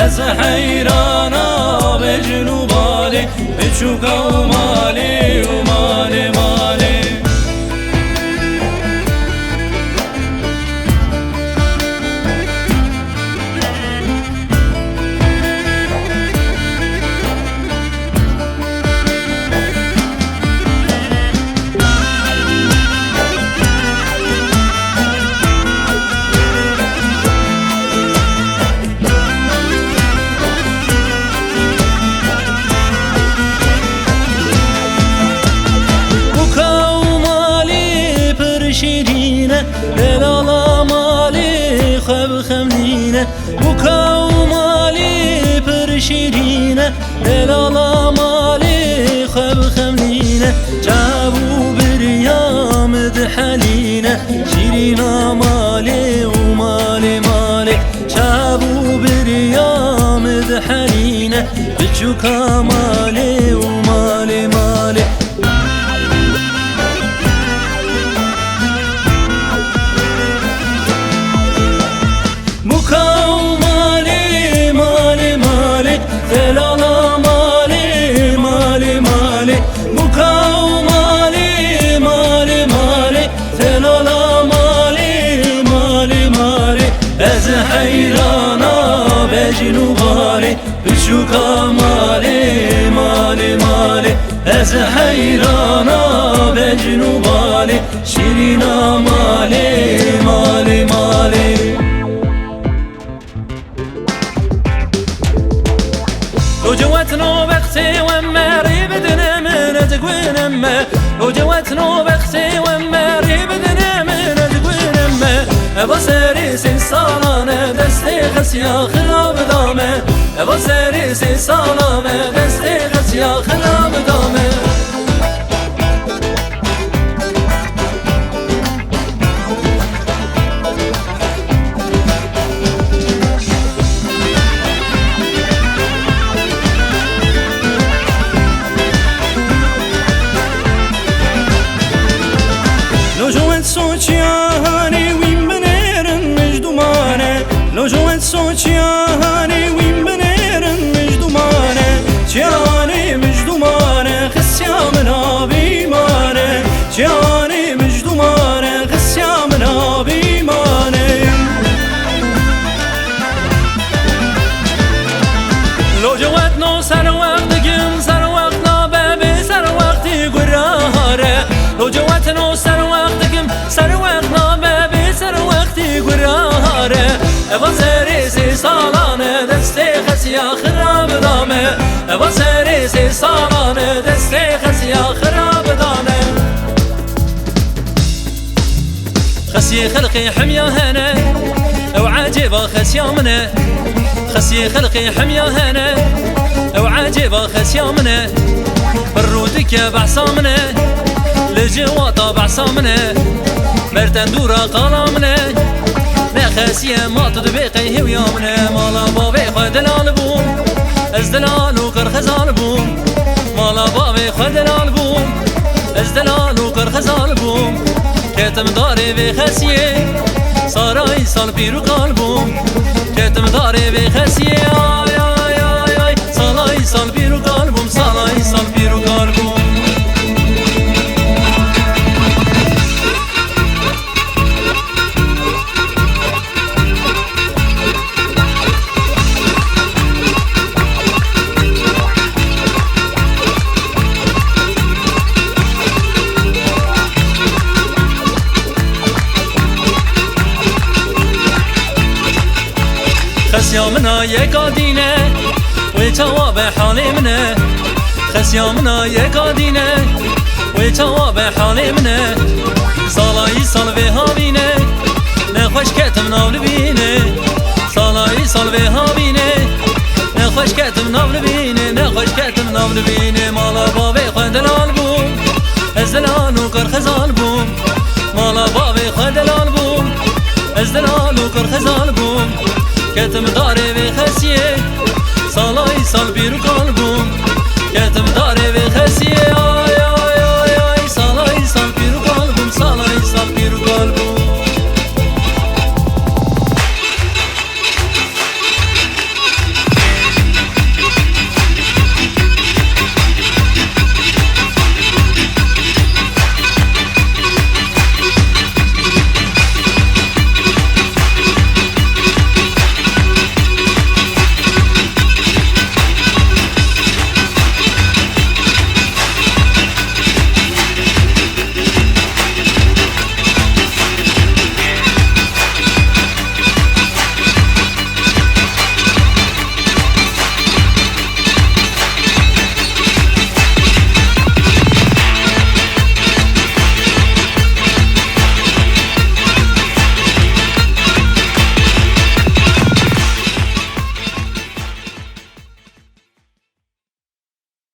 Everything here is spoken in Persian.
از حیرانا به جنوبالی به چوکا و مالی و مالی مالی شیرینه دلالا مالی خب خملینه بکا و مالی پر شیرینه دلالا مالی خب خملینه جابو بریام دحلینه شیرینا مالی و مالی مالی جابو بریام دحلینه بچوکا مالی و مالی مالی دلالا مالی مالی مالی بکاو مالی مالی مالی دلالا مالی مالی مالی از حیرانا به جنوبالی بچوکا مالی مالی مالی از حیرانا به جنوبالی شیرینا مالی مالی مالی وجوتنا بختي وما ريبدنا من تقوين أما وجوتنا بختي وما ريبدنا من تقوين أما بصري سلسالة دستي خسيا خلاب دامه بصري سلسالة دستي خسيا خلاب دامه سوچیانی ویم بنرن مجدومانه لوجوان سوچیانی ویم بنرن مجدومانه چیانی مجدومانه خسیامنا بیمانه چیانی مجدومانه خسیامنا بیمانه لوجوان نو سر وقت گم سر وقت نابه سر وقتی گراره لوجوان نو سر سر وقت نامه بی سر وقتی گراره وزری سی سالانه دستی خسیا خراب دامه وزری سی سالانه دستی خسیا خراب دامه خسي خلقي حميا هنا او عاجبه خسيا منه خسي خلقي حميا هنا او عاجبه خسيا منه برودك بعصامنه لجواطه بعصامنه مردن دورا قلامنه نخسيه ما تدبيقي هو يومنه مالا بابي خد دلال بوم از دلال و قرخزال بوم مالا بابي خد دلال بوم از دلال و قرخزال بوم كتم داري بخسيه ساراي سال بيرو قلبوم كتم داري بخسيه آي آي آي آي سالاي سال بيرو قلبوم سالاي سال بيرو قلبوم خسيامنا يقادينه ويتواب حالي منه خسيامنا يقادينه ويتواب حالي منه صلاي صل بهابينه نخوش كتم ناول بينه صلاي صل بهابينه نخوش خوش کتم ناو بینه نه خوش کتم ناو بینه مالا بابی خندلال بوم از دلال و کر خزال بوم مالا بابی خندلال بوم از دلال و کر خزال بوم کتم داره به خسیه سالای سال بیرو